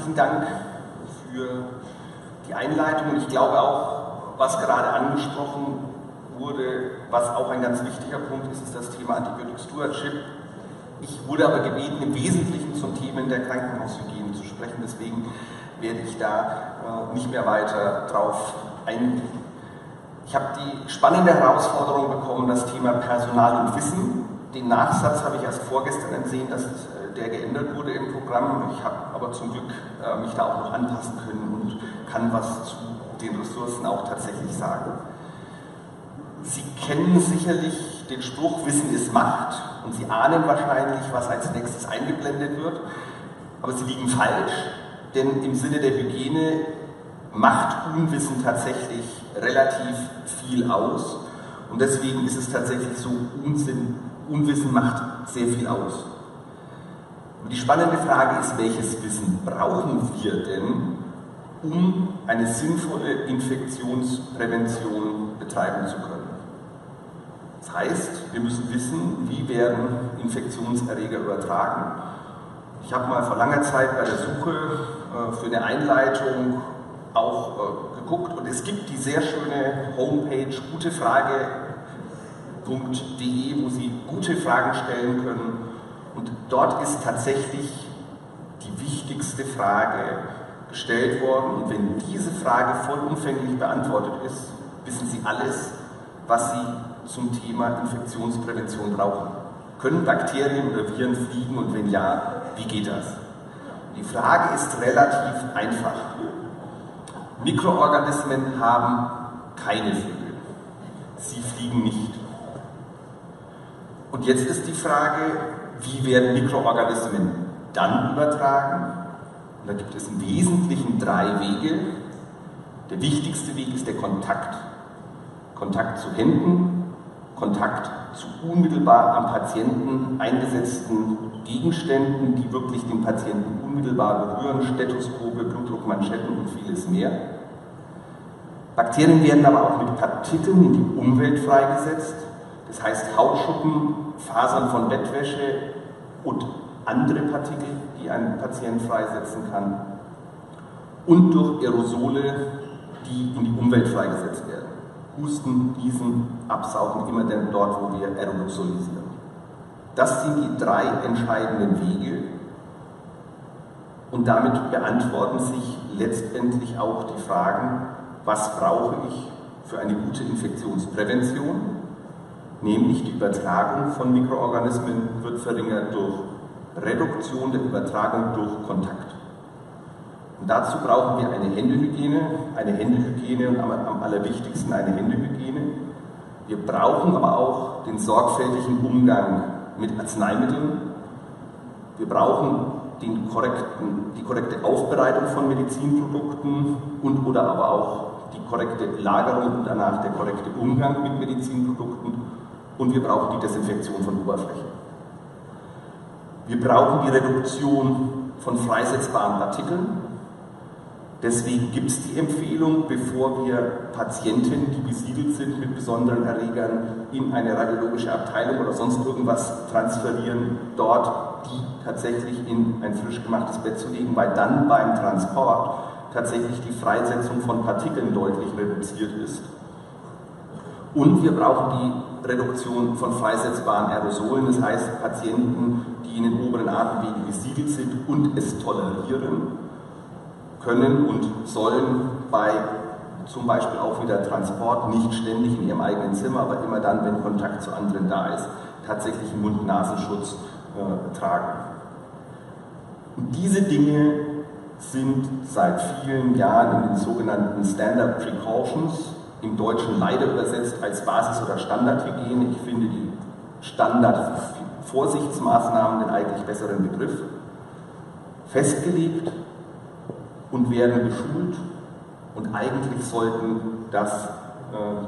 herzlichen Dank für die Einleitung. Ich glaube auch, was gerade angesprochen wurde, was auch ein ganz wichtiger Punkt ist, ist das Thema Antibiotic Stewardship. Ich wurde aber gebeten, im Wesentlichen zum Thema der Krankenhaushygiene zu sprechen, deswegen werde ich da nicht mehr weiter drauf eingehen. Ich habe die spannende Herausforderung bekommen, das Thema Personal und Wissen. Den Nachsatz habe ich erst vorgestern entsehen, dass der geändert wurde im Programm. Ich habe aber zum Glück mich da auch noch anpassen können und kann was zu den Ressourcen auch tatsächlich sagen. Sie kennen sicherlich den Spruch, Wissen ist Macht, und Sie ahnen wahrscheinlich, was als nächstes eingeblendet wird, aber Sie liegen falsch, denn im Sinne der Hygiene macht Unwissen tatsächlich relativ viel aus, und deswegen ist es tatsächlich so, Unwissen macht sehr viel aus. Und die spannende Frage ist, welches Wissen brauchen wir denn, um eine sinnvolle Infektionsprävention betreiben zu können? Das heißt, wir müssen wissen, wie werden Infektionserreger übertragen. Ich habe mal vor langer Zeit bei der Suche für eine Einleitung auch geguckt, und es gibt die sehr schöne Homepage gutefrage.de, wo Sie gute Fragen stellen können, und dort ist tatsächlich die wichtigste Frage gestellt worden, und wenn diese Frage vollumfänglich beantwortet ist, wissen Sie alles, was Sie zum Thema Infektionsprävention brauchen. Können Bakterien oder Viren fliegen, und wenn ja, wie geht das? Die Frage ist relativ einfach. Mikroorganismen haben keine Flügel. Sie fliegen nicht. Und jetzt ist die Frage, wie werden Mikroorganismen dann übertragen? Und da gibt es im Wesentlichen 3 Wege. Der wichtigste Weg ist der Kontakt. Kontakt zu Händen, Kontakt zu unmittelbar am Patienten eingesetzten Gegenständen, die wirklich den Patienten unmittelbar berühren, Stethoskope, Blutdruckmanschetten und vieles mehr. Bakterien werden aber auch mit Partikeln in die Umwelt freigesetzt, das heißt Hautschuppen, Fasern von Bettwäsche und andere Partikel, die ein Patient freisetzen kann, und durch Aerosole, die in die Umwelt freigesetzt werden. Husten, Niesen, Absaugen, immer denn dort, wo wir aerosolisieren. Das sind die 3 entscheidenden Wege, und damit beantworten sich letztendlich auch die Fragen, was brauche ich für eine gute Infektionsprävention, nämlich die Übertragung von Mikroorganismen wird verringert durch Reduktion der Übertragung durch Kontakt. Und dazu brauchen wir eine Händehygiene und am allerwichtigsten eine Händehygiene. Wir brauchen aber auch den sorgfältigen Umgang mit Arzneimitteln. Wir brauchen die korrekte Aufbereitung von Medizinprodukten oder aber auch die korrekte Lagerung und danach der korrekte Umgang mit Medizinprodukten. Und wir brauchen die Desinfektion von Oberflächen. Wir brauchen die Reduktion von freisetzbaren Partikeln. Deswegen gibt es die Empfehlung, bevor wir Patienten, die besiedelt sind mit besonderen Erregern, in eine radiologische Abteilung oder sonst irgendwas transferieren, dort die tatsächlich in ein frisch gemachtes Bett zu legen, weil dann beim Transport tatsächlich die Freisetzung von Partikeln deutlich reduziert ist. Und wir brauchen die Reduktion von freisetzbaren Aerosolen, das heißt Patienten, die in den oberen Atemwegen besiedelt sind und es tolerieren, können und sollen bei zum Beispiel auch wieder Transport nicht ständig in ihrem eigenen Zimmer, aber immer dann, wenn Kontakt zu anderen da ist, tatsächlich einen Mund-Nasenschutz tragen. Und diese Dinge sind seit vielen Jahren in den sogenannten Standard Precautions, im Deutschen leider übersetzt als Basis- oder Standardhygiene. Ich finde die Standard-Vorsichtsmaßnahmen den eigentlich besseren Begriff, festgelegt und werden geschult, und eigentlich sollten das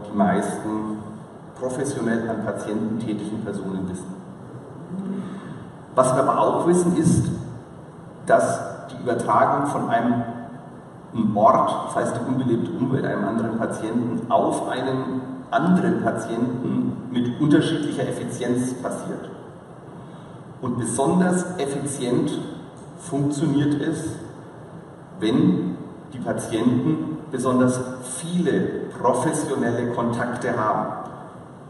die meisten professionell an Patienten tätigen Personen wissen. Was wir aber auch wissen ist, dass die Übertragung von einem Ort, das heißt die unbelebte Umwelt, einem anderen Patienten auf einen anderen Patienten mit unterschiedlicher Effizienz passiert. Und besonders effizient funktioniert es, wenn die Patienten besonders viele professionelle Kontakte haben.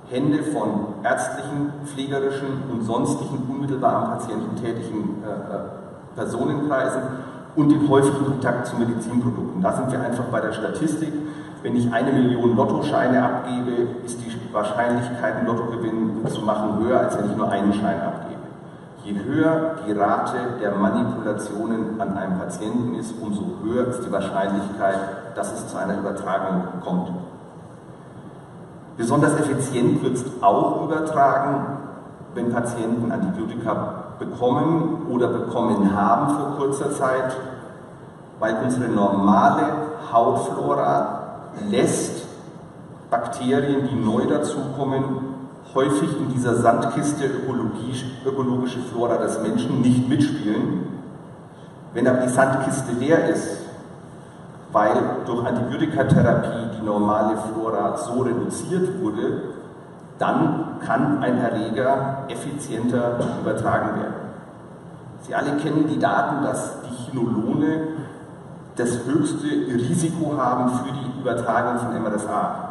Hände von ärztlichen, pflegerischen und sonstigen unmittelbar am Patienten tätigen Personenkreisen und den häufigen Kontakt zu Medizinprodukten. Da sind wir einfach bei der Statistik. Wenn ich 1 Million Lottoscheine abgebe, ist die Wahrscheinlichkeit, einen Lottogewinn zu machen, höher, als wenn ich nur einen Schein abgebe. Je höher die Rate der Manipulationen an einem Patienten ist, umso höher ist die Wahrscheinlichkeit, dass es zu einer Übertragung kommt. Besonders effizient wird es auch übertragen, wenn Patienten Antibiotika bekommen oder bekommen haben vor kurzer Zeit, weil unsere normale Hautflora lässt Bakterien, die neu dazukommen, häufig in dieser Sandkiste ökologische Flora des Menschen nicht mitspielen. Wenn aber die Sandkiste leer ist, weil durch Antibiotikatherapie die normale Flora so reduziert wurde, dann kann ein Erreger effizienter übertragen werden. Sie alle kennen die Daten, dass die Chinolone das höchste Risiko haben für die Übertragung von MRSA.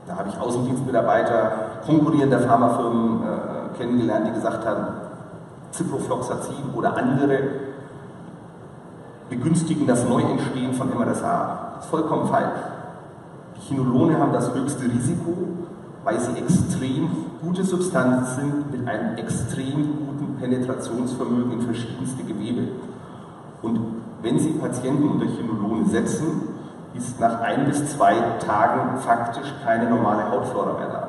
Da habe ich Außendienstmitarbeiter konkurrierender Pharmafirmen kennengelernt, die gesagt haben, Ciprofloxacin oder andere begünstigen das Neuentstehen von MRSA. Das ist vollkommen falsch. Die Chinolone haben das höchste Risiko, weil sie extrem gute Substanzen sind mit einem extrem guten Penetrationsvermögen in verschiedenste Gewebe. Und wenn Sie Patienten unter Chinolone setzen, ist nach 1 bis 2 Tagen faktisch keine normale Hautflora mehr da.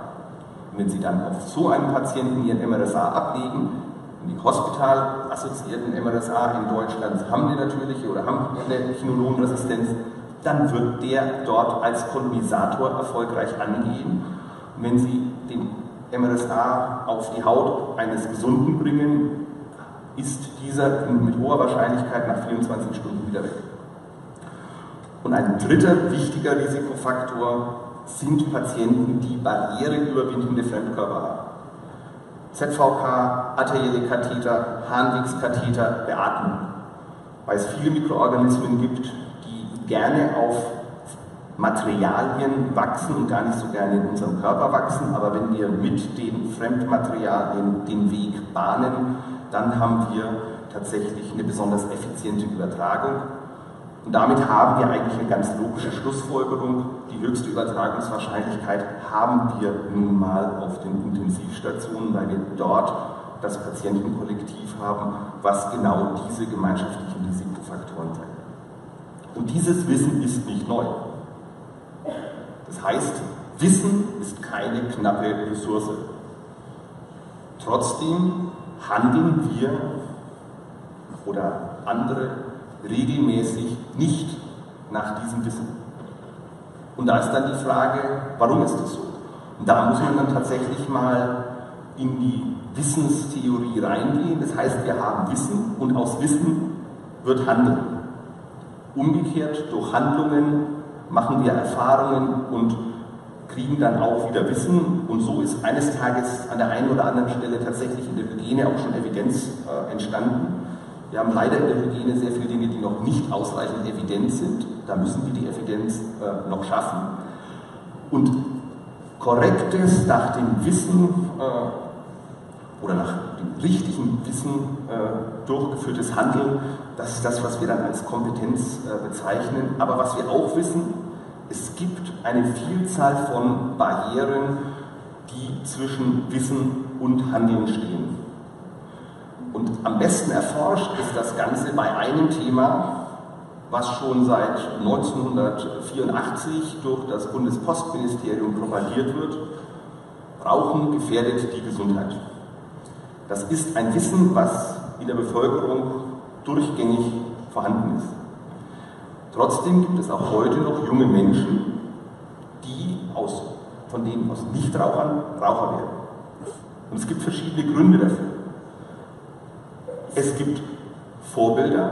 Und wenn Sie dann auf so einen Patienten Ihren MRSA ablegen, die hospital-assoziierten MRSA in Deutschland haben die natürliche oder haben eine Chinolonresistenz, dann wird der dort als Kolonisator erfolgreich angehen. Und wenn Sie den MRSA auf die Haut eines Gesunden bringen, ist dieser mit hoher Wahrscheinlichkeit nach 24 Stunden wieder weg. Und ein dritter wichtiger Risikofaktor sind Patienten, die barriereüberwindende Fremdkörper haben. ZVK, arterielle Katheter, Harnwegskatheter, Beatmung. Weil es viele Mikroorganismen gibt, die gerne auf Materialien wachsen und gar nicht so gerne in unserem Körper wachsen, aber wenn wir mit den Fremdmaterialien den Weg bahnen, dann haben wir tatsächlich eine besonders effiziente Übertragung. Und damit haben wir eigentlich eine ganz logische Schlussfolgerung. Die höchste Übertragungswahrscheinlichkeit haben wir nun mal auf den Intensivstationen, weil wir dort das Patientenkollektiv haben, was genau diese gemeinschaftlichen Risikofaktoren zeigt. Und dieses Wissen ist nicht neu. Das heißt, Wissen ist keine knappe Ressource. Trotzdem handeln wir oder andere regelmäßig nicht nach diesem Wissen. Und da ist dann die Frage, warum ist das so? Und da muss man dann tatsächlich mal in die Wissenstheorie reingehen. Das heißt, wir haben Wissen und aus Wissen wird Handeln. Umgekehrt, durch Handlungen machen wir Erfahrungen und kriegen dann auch wieder Wissen. Und so ist eines Tages an der einen oder anderen Stelle tatsächlich in der Hygiene auch schon Evidenz entstanden. Wir haben leider in der Hygiene sehr viele Dinge, die noch nicht ausreichend evident sind. Da müssen wir die Evidenz noch schaffen. Und korrektes, nach dem Wissen oder nach dem richtigen Wissen durchgeführtes Handeln, das ist das, was wir dann als Kompetenz bezeichnen. Aber was wir auch wissen, es gibt eine Vielzahl von Barrieren, die zwischen Wissen und Handeln stehen. Und am besten erforscht ist das Ganze bei einem Thema, was schon seit 1984 durch das Bundespostministerium propagiert wird. Rauchen gefährdet die Gesundheit. Das ist ein Wissen, was in der Bevölkerung durchgängig vorhanden ist. Trotzdem gibt es auch heute noch junge Menschen, die von denen aus Nichtrauchern Raucher werden. Und es gibt verschiedene Gründe dafür. Es gibt Vorbilder.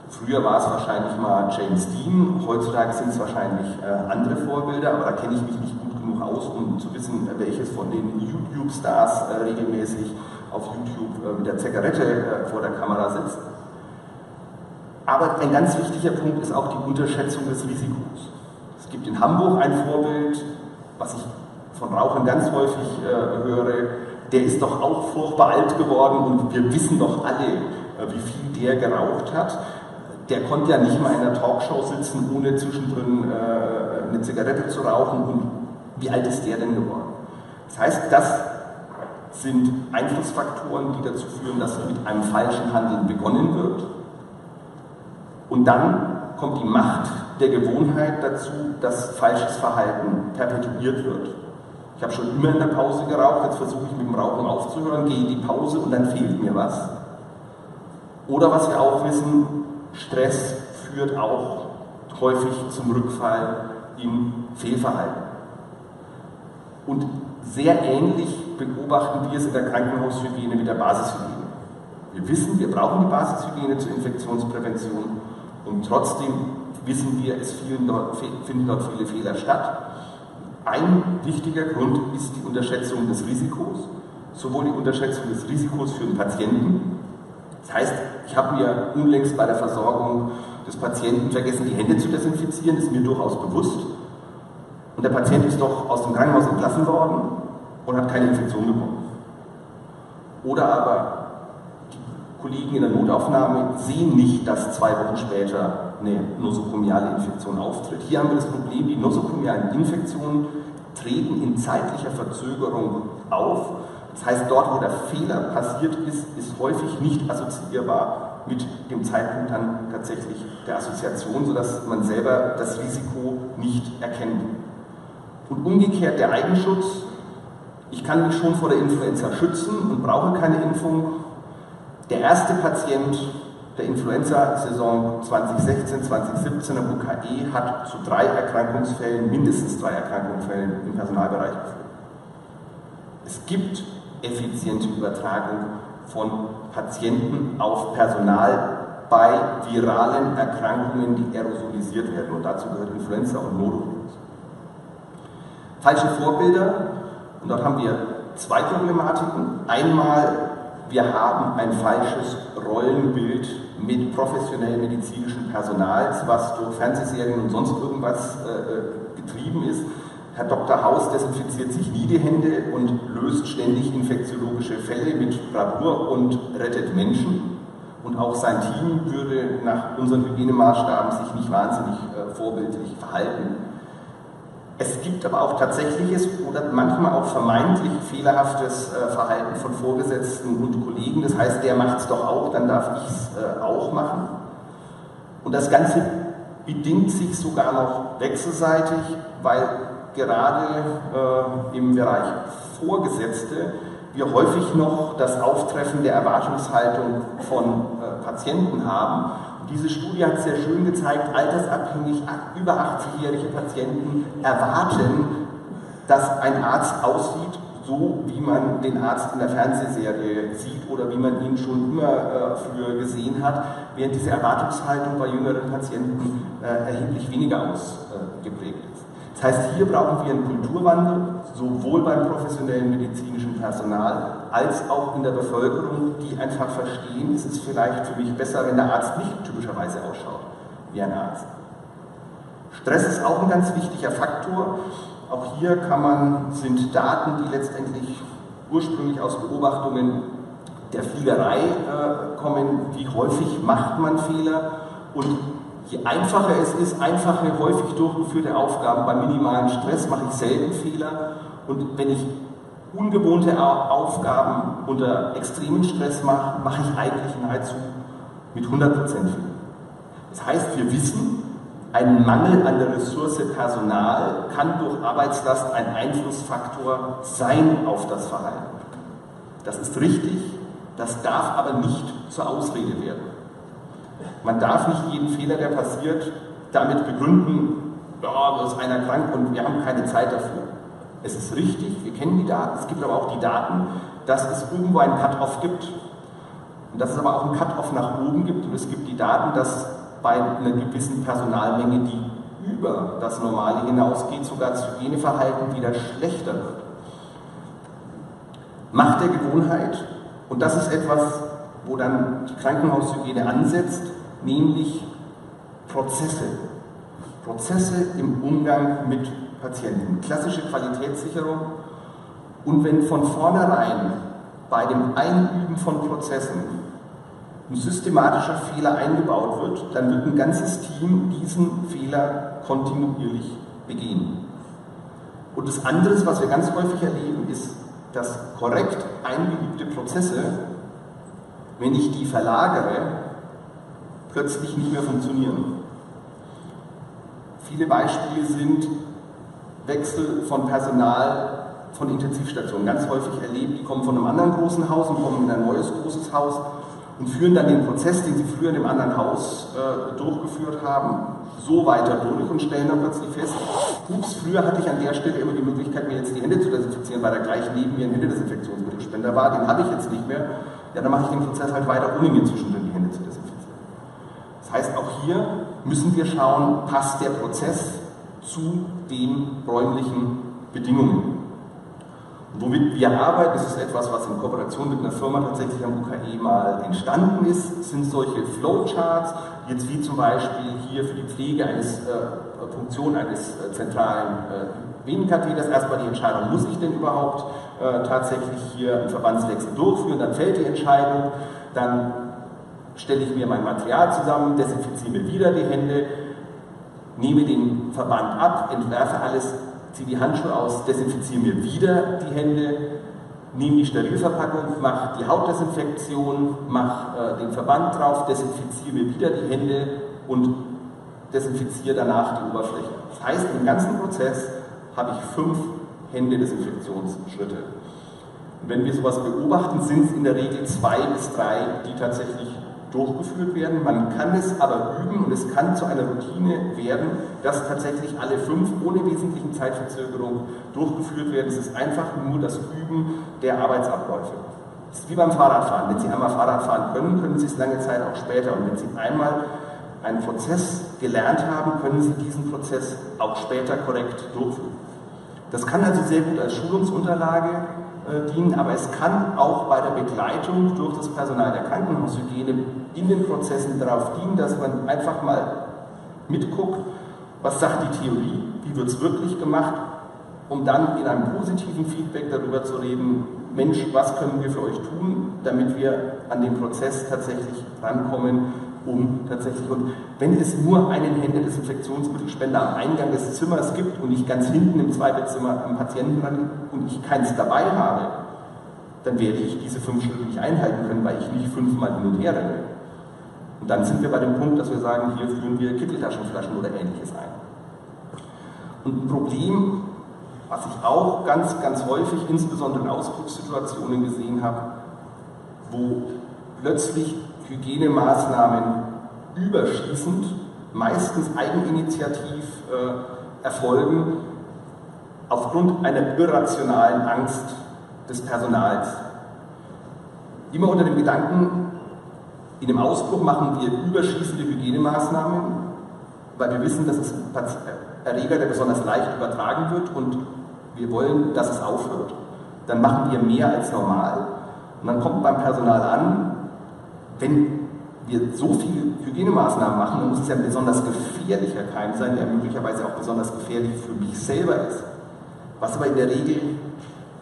Früher war es wahrscheinlich mal James Dean, heutzutage sind es wahrscheinlich andere Vorbilder, aber da kenne ich mich nicht gut genug aus, um zu wissen, welches von den YouTube-Stars regelmäßig auf YouTube mit der Zigarette vor der Kamera sitzt. Aber ein ganz wichtiger Punkt ist auch die Unterschätzung des Risikos. Es gibt in Hamburg ein Vorbild, was ich von Rauchern ganz häufig höre, der ist doch auch furchtbar alt geworden und wir wissen doch alle, wie viel der geraucht hat. Der konnte ja nicht mal in einer Talkshow sitzen, ohne zwischendrin eine Zigarette zu rauchen. Und wie alt ist der denn geworden? Das heißt, das sind Einflussfaktoren, die dazu führen, dass mit einem falschen Handeln begonnen wird. Und dann kommt die Macht der Gewohnheit dazu, dass falsches Verhalten perpetuiert wird. Ich habe schon immer in der Pause geraucht, jetzt versuche ich mit dem Rauchen aufzuhören, gehe in die Pause und dann fehlt mir was. Oder was wir auch wissen, Stress führt auch häufig zum Rückfall in Fehlverhalten. Und sehr ähnlich beobachten wir es in der Krankenhaushygiene mit der Basishygiene. Wir wissen, wir brauchen die Basishygiene zur Infektionsprävention und trotzdem wissen wir, es finden dort viele Fehler statt. Ein wichtiger Grund ist die Unterschätzung des Risikos, sowohl die Unterschätzung des Risikos für den Patienten. Das heißt, ich habe mir unlängst bei der Versorgung des Patienten vergessen, die Hände zu desinfizieren, ist mir durchaus bewusst. Und der Patient ist doch aus dem Krankenhaus entlassen worden und hat keine Infektion bekommen. Oder aber die Kollegen in der Notaufnahme sehen nicht, dass 2 Wochen später eine nosokomiale Infektion auftritt. Hier haben wir das Problem, die nosokomialen Infektionen treten in zeitlicher Verzögerung auf. Das heißt, dort, wo der Fehler passiert ist, ist häufig nicht assoziierbar mit dem Zeitpunkt dann tatsächlich der Assoziation, sodass man selber das Risiko nicht erkennt. Und umgekehrt der Eigenschutz. Ich kann mich schon vor der Influenza schützen und brauche keine Impfung. Der erste Patient der Influenza-Saison 2016, 2017 am UKE hat zu 3 Erkrankungsfällen, mindestens 3 Erkrankungsfällen im Personalbereich geführt. Es gibt effiziente Übertragung von Patienten auf Personal bei viralen Erkrankungen, die aerosolisiert werden. Und dazu gehört Influenza und Norovirus. Falsche Vorbilder, und dort haben wir 2 Problematiken. Einmal, wir haben ein falsches Rollenbild mit professionellem medizinischen Personal, was durch Fernsehserien und sonst irgendwas getrieben ist. Herr Dr. Haus desinfiziert sich nie die Hände und löst ständig infektiologische Fälle mit Bravour und rettet Menschen. Und auch sein Team würde nach unseren Hygienemaßstaben sich nicht wahnsinnig vorbildlich verhalten. Es gibt aber auch tatsächliches oder manchmal auch vermeintlich fehlerhaftes Verhalten von Vorgesetzten und Kollegen. Das heißt, der macht es doch auch, dann darf ich es auch machen. Und das Ganze bedingt sich sogar noch wechselseitig, weil gerade im Bereich Vorgesetzte wir häufig noch das Auftreffen der Erwartungshaltung von Patienten haben. Diese Studie hat sehr schön gezeigt, altersabhängig über 80-jährige Patienten erwarten, dass ein Arzt aussieht, so wie man den Arzt in der Fernsehserie sieht oder wie man ihn schon immer früher gesehen hat, während diese Erwartungshaltung bei jüngeren Patienten erheblich weniger ausgeprägt ist. Das heißt, hier brauchen wir einen Kulturwandel, sowohl beim professionellen medizinischen Personal als auch in der Bevölkerung, die einfach verstehen, es ist vielleicht für mich besser, wenn der Arzt nicht typischerweise ausschaut wie ein Arzt. Stress ist auch ein ganz wichtiger Faktor. Auch hier sind Daten, die letztendlich ursprünglich aus Beobachtungen der Fliegerei kommen, wie häufig macht man Fehler und je einfacher es ist, einfache, häufig durchgeführte Aufgaben bei minimalem Stress mache ich selten Fehler und wenn ich ungewohnte Aufgaben unter extremen Stress mache, mache ich eigentlich nahezu mit 100% Fehler. Das heißt, wir wissen, ein Mangel an der Ressource Personal kann durch Arbeitslast ein Einflussfaktor sein auf das Verhalten. Das ist richtig, das darf aber nicht zur Ausrede werden. Man darf nicht jeden Fehler, der passiert, damit begründen, ja, da ist einer krank und wir haben keine Zeit dafür. Es ist richtig, wir kennen die Daten, es gibt aber auch die Daten, dass es irgendwo einen Cut-Off gibt und dass es aber auch einen Cut-Off nach oben gibt und es gibt die Daten, dass bei einer gewissen Personalmenge, die über das Normale hinausgeht, sogar das Hygieneverhalten wieder schlechter wird. Macht der Gewohnheit, und das ist etwas, wo dann die Krankenhaushygiene ansetzt, nämlich Prozesse. Prozesse im Umgang mit Patienten. Klassische Qualitätssicherung. Und wenn von vornherein bei dem Einüben von Prozessen ein systematischer Fehler eingebaut wird, dann wird ein ganzes Team diesen Fehler kontinuierlich begehen. Und das andere, was wir ganz häufig erleben, ist, dass korrekt eingeübte Prozesse, wenn ich die verlagere, plötzlich nicht mehr funktionieren. Viele Beispiele sind Wechsel von Personal von Intensivstationen. Ganz häufig erlebt, die kommen von einem anderen großen Haus und kommen in ein neues großes Haus und führen dann den Prozess, den sie früher in dem anderen Haus durchgeführt haben, so weiter durch und stellen dann plötzlich fest, ups, früher hatte ich an der Stelle immer die Möglichkeit, mir jetzt die Hände zu desinfizieren, weil da gleich neben mir ein Händedesinfektionsmittelspender war, den habe ich jetzt nicht mehr. Ja, dann mache ich den Prozess halt weiter, ohne mir zwischendrin die Hände zu desinfizieren. Das heißt, auch hier müssen wir schauen, passt der Prozess zu den räumlichen Bedingungen. Und womit wir arbeiten, das ist etwas, was in Kooperation mit einer Firma tatsächlich am UKE mal entstanden ist, sind solche Flowcharts, jetzt wie zum Beispiel hier für die Pflege eines Funktion eines zentralen Venenkatheters. Erstmal die Entscheidung, muss ich denn überhaupt tatsächlich hier einen Verbandswechsel durchführen, dann fällt die Entscheidung, dann stelle ich mir mein Material zusammen, desinfiziere mir wieder die Hände, nehme den Verband ab, entwerfe alles, ziehe die Handschuhe aus, desinfiziere mir wieder die Hände, nehme die Sterilverpackung, mache die Hautdesinfektion, mache den Verband drauf, desinfiziere mir wieder die Hände und desinfiziere danach die Oberfläche. Das heißt, im ganzen Prozess habe ich 5 Händedesinfektionsschritte. Und wenn wir sowas beobachten, sind es in der Regel 2 bis 3, die tatsächlich durchgeführt werden. Man kann es aber üben und es kann zu einer Routine werden, dass tatsächlich alle 5 ohne wesentlichen Zeitverzögerung durchgeführt werden. Es ist einfach nur das Üben der Arbeitsabläufe. Es ist wie beim Fahrradfahren. Wenn Sie einmal Fahrrad fahren können, können Sie es lange Zeit auch später. Und wenn Sie einmal einen Prozess gelernt haben, können Sie diesen Prozess auch später korrekt durchführen. Das kann also sehr gut als Schulungsunterlage dienen, aber es kann auch bei der Begleitung durch das Personal der Krankenhaushygiene in den Prozessen darauf dienen, dass man einfach mal mitguckt, was sagt die Theorie, wie wird es wirklich gemacht, um dann in einem positiven Feedback darüber zu reden, Mensch, was können wir für euch tun, damit wir an den Prozess tatsächlich rankommen, und wenn es nur einen Händedesinfektionsmittelspender am Eingang des Zimmers gibt und ich ganz hinten im Zweibettzimmer am Patienten ran und ich keins dabei habe, dann werde ich diese 5 Schritte nicht einhalten können, weil ich nicht 5-mal hin und her renne. Und dann sind wir bei dem Punkt, dass wir sagen, hier führen wir Kitteltaschenflaschen oder Ähnliches ein. Und ein Problem, was ich auch ganz häufig, insbesondere in Ausbruchssituationen gesehen habe, wo plötzlich Hygienemaßnahmen überschießend, meistens eigeninitiativ erfolgen, aufgrund einer irrationalen Angst des Personals. Immer unter dem Gedanken, in dem Ausbruch machen wir überschießende Hygienemaßnahmen, weil wir wissen, dass es ein Erreger, der besonders leicht übertragen wird und wir wollen, dass es aufhört. Dann machen wir mehr als normal und dann kommt beim Personal an, wenn wir so viele Hygienemaßnahmen machen, dann muss es ja ein besonders gefährlicher Keim sein, der möglicherweise auch besonders gefährlich für mich selber ist. Was aber in der Regel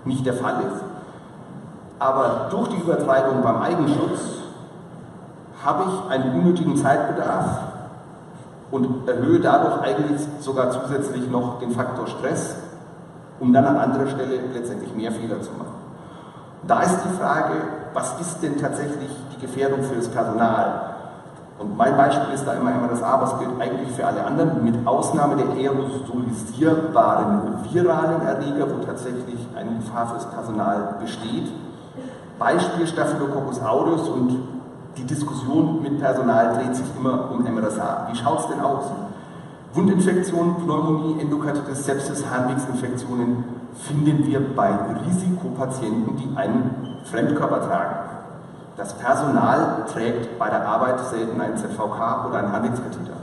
nicht der Fall ist. Aber durch die Übertreibung beim Eigenschutz habe ich einen unnötigen Zeitbedarf und erhöhe dadurch eigentlich sogar zusätzlich noch den Faktor Stress, um dann an anderer Stelle letztendlich mehr Fehler zu machen. Und da ist die Frage, was ist denn tatsächlich die Gefährdung für das Personal? Und mein Beispiel ist da immer das A, was gilt eigentlich für alle anderen, mit Ausnahme der aerosolisierbaren viralen Erreger, wo tatsächlich eine Gefahr für das Personal besteht. Beispiel Staphylococcus aureus und die Diskussion mit Personal dreht sich immer um MRSA. Wie schaut es denn aus? Wundinfektionen, Pneumonie, Endokarditis, Sepsis, Harnwegsinfektionen finden wir bei Risikopatienten, die einen Fremdkörper tragen. Das Personal trägt bei der Arbeit selten einen ZVK oder einen Harnwegskatheter.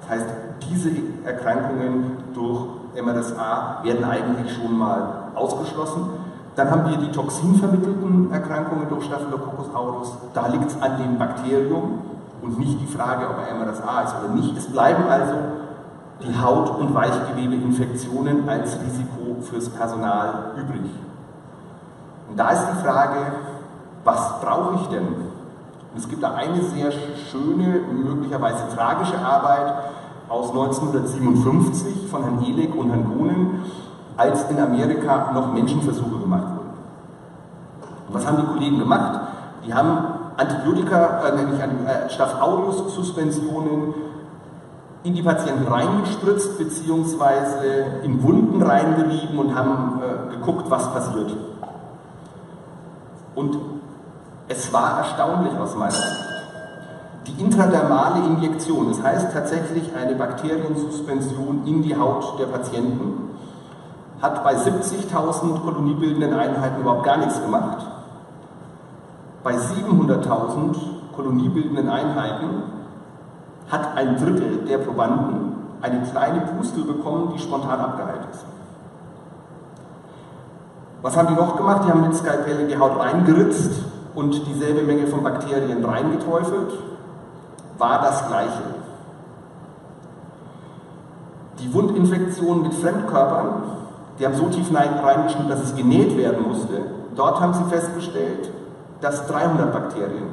Das heißt, diese Erkrankungen durch MRSA werden eigentlich schon mal ausgeschlossen. Dann haben wir die toxinvermittelten Erkrankungen durch Staphylococcus aureus. Da liegt es an dem Bakterium und nicht die Frage, ob er MRSA ist oder nicht. Es bleiben also die Haut- und Weichgewebeinfektionen als Risiko fürs Personal übrig. Und da ist die Frage, was brauche ich denn? Und es gibt da eine sehr schöne, möglicherweise tragische Arbeit aus 1957 von Herrn Ehlig und Herrn Gonen, als in Amerika noch Menschenversuche gemacht wurden. Und was haben die Kollegen gemacht? Die haben Antibiotika, nämlich Staph aureus-Suspensionen in die Patienten reingespritzt, beziehungsweise in Wunden reingerieben und haben geguckt, was passiert. Und es war erstaunlich aus meiner Sicht. Die intradermale Injektion, das heißt tatsächlich eine Bakteriensuspension in die Haut der Patienten, hat bei 70.000 koloniebildenden Einheiten überhaupt gar nichts gemacht. Bei 700.000 koloniebildenden Einheiten hat ein Drittel der Probanden eine kleine Pustel bekommen, die spontan abgeheilt ist. Was haben die noch gemacht? Die haben mit Skalpell in die Haut reingeritzt und dieselbe Menge von Bakterien reingeteufelt. War das Gleiche. Die Wundinfektion mit Fremdkörpern, die haben so tief reingeschnitten, dass es genäht werden musste. Dort haben sie festgestellt, dass 300 Bakterien,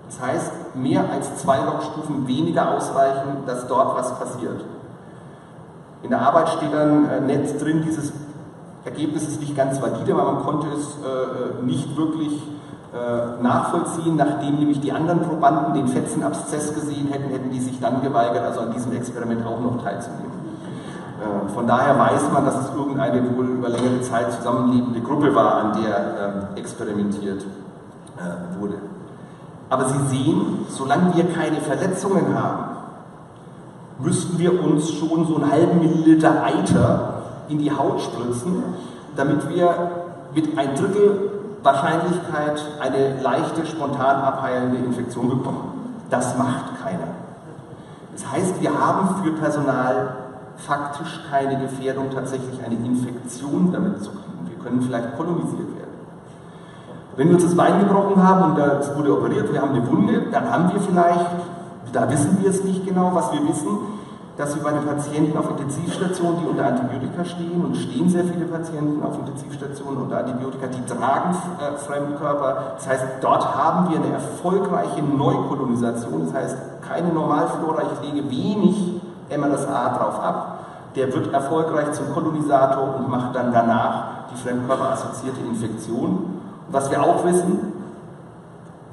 das heißt mehr als 2 Logstufen weniger ausreichen, dass dort was passiert. In der Arbeit steht dann nett drin, dieses Ergebnis ist nicht ganz valide, weil man konnte es nicht wirklich nachvollziehen, nachdem nämlich die anderen Probanden den Fetzenabszess gesehen hätten, hätten die sich dann geweigert, also an diesem Experiment auch noch teilzunehmen. Von daher weiß man, dass es irgendeine wohl über längere Zeit zusammenlebende Gruppe war, an der experimentiert wurde. Aber Sie sehen, solange wir keine Verletzungen haben, müssten wir uns schon so einen halben Milliliter Eiter in die Haut spritzen, damit wir mit ein Drittel Wahrscheinlichkeit eine leichte, spontan abheilende Infektion bekommen. Das macht keiner. Das heißt, wir haben für Personal faktisch keine Gefährdung, tatsächlich eine Infektion damit zu kriegen. Wir können vielleicht kolonisiert werden. Wenn wir uns das Bein gebrochen haben und es wurde operiert, wir haben eine Wunde, dann haben wir vielleicht, da wissen wir es nicht genau, was wir wissen, dass wir bei den Patienten auf Intensivstationen, die unter Antibiotika stehen, und stehen sehr viele Patienten auf Intensivstationen unter Antibiotika, die tragen Fremdkörper. Das heißt, dort haben wir eine erfolgreiche Neukolonisation, das heißt, keine Normalflora, ich lege wenig MRSA drauf ab, der wird erfolgreich zum Kolonisator und macht dann danach die fremdkörperassoziierte Infektion. Und was wir auch wissen,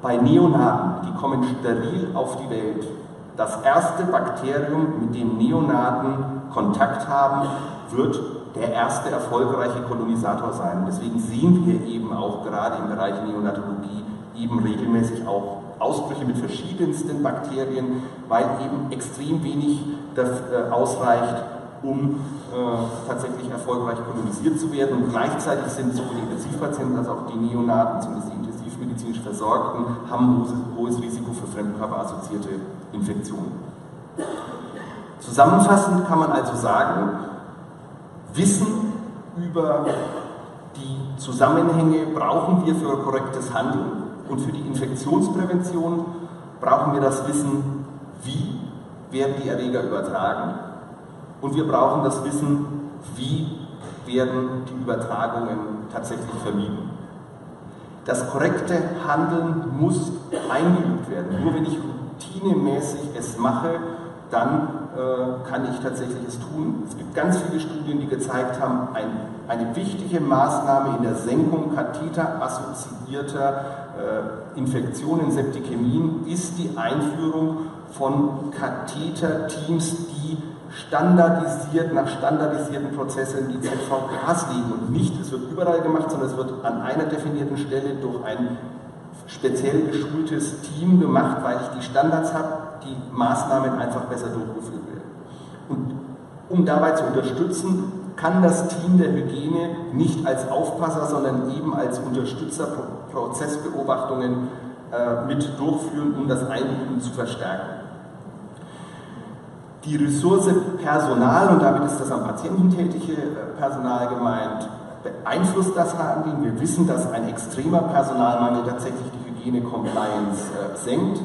bei Neonaten, die kommen steril auf die Welt, das erste Bakterium, mit dem Neonaten Kontakt haben, wird der erste erfolgreiche Kolonisator sein. Und deswegen sehen wir eben auch gerade im Bereich Neonatologie eben regelmäßig auch Ausbrüche mit verschiedensten Bakterien, weil eben extrem wenig ausreicht, um tatsächlich erfolgreich kolonisiert zu werden. Und gleichzeitig sind sowohl die Intensivpatienten als auch die Neonaten, zumindest die intensivmedizinisch Versorgten, haben ein hohes Risiko für fremdkörperassoziierte Infektionen. Zusammenfassend kann man also sagen, Wissen über die Zusammenhänge brauchen wir für korrektes Handeln und für die Infektionsprävention brauchen wir das Wissen, wie werden die Erreger übertragen, und wir brauchen das Wissen, wie werden die Übertragungen tatsächlich vermieden. Das korrekte Handeln muss eingeübt werden. Nur wenn ich routinemäßig es mache, dann kann ich tatsächlich es tun. Es gibt ganz viele Studien, die gezeigt haben, eine wichtige Maßnahme in der Senkung katheterassoziierter Infektionen, Septikämien, ist die Einführung von Katheterteams, die standardisiert nach standardisierten Prozessen die ZVKs liegen. Und nicht, es wird überall gemacht, sondern es wird an einer definierten Stelle durch ein speziell geschultes Team gemacht, weil ich die Standards habe, die Maßnahmen einfach besser durchgeführt werden. Und um dabei zu unterstützen, kann das Team der Hygiene nicht als Aufpasser, sondern eben als Unterstützer Prozessbeobachtungen mit durchführen, um das Einüben zu verstärken. Die Ressource Personal, und damit ist das am Patienten tätige Personal gemeint, beeinflusst das Handeln. Wir wissen, dass ein extremer Personalmangel tatsächlich die Hygiene-Compliance senkt.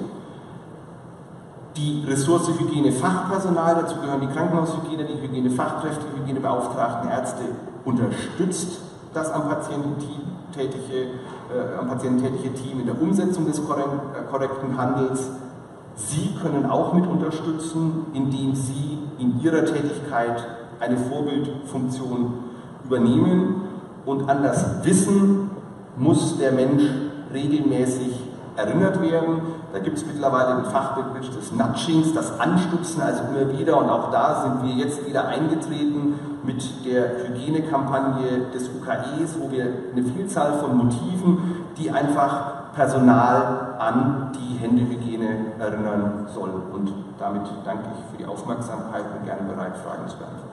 Die Ressource Hygiene-Fachpersonal, dazu gehören die Krankenhaushygiene, die Hygienefachkräfte, die Hygienebeauftragten, Ärzte, unterstützt das am Patienten tätige Team in der Umsetzung des korrekten Handels. Sie können auch mit unterstützen, indem Sie in Ihrer Tätigkeit eine Vorbildfunktion übernehmen, und an das Wissen muss der Mensch regelmäßig erinnert werden. Da gibt es mittlerweile den Fachbegriff des Nudgings, das Anstupsen, also immer wieder, und auch da sind wir jetzt wieder eingetreten mit der Hygienekampagne des UKEs, wo wir eine Vielzahl von Motiven, die einfach Personal an die Händehygiene erinnern sollen. Und damit danke ich für die Aufmerksamkeit und gerne bereit, Fragen zu beantworten.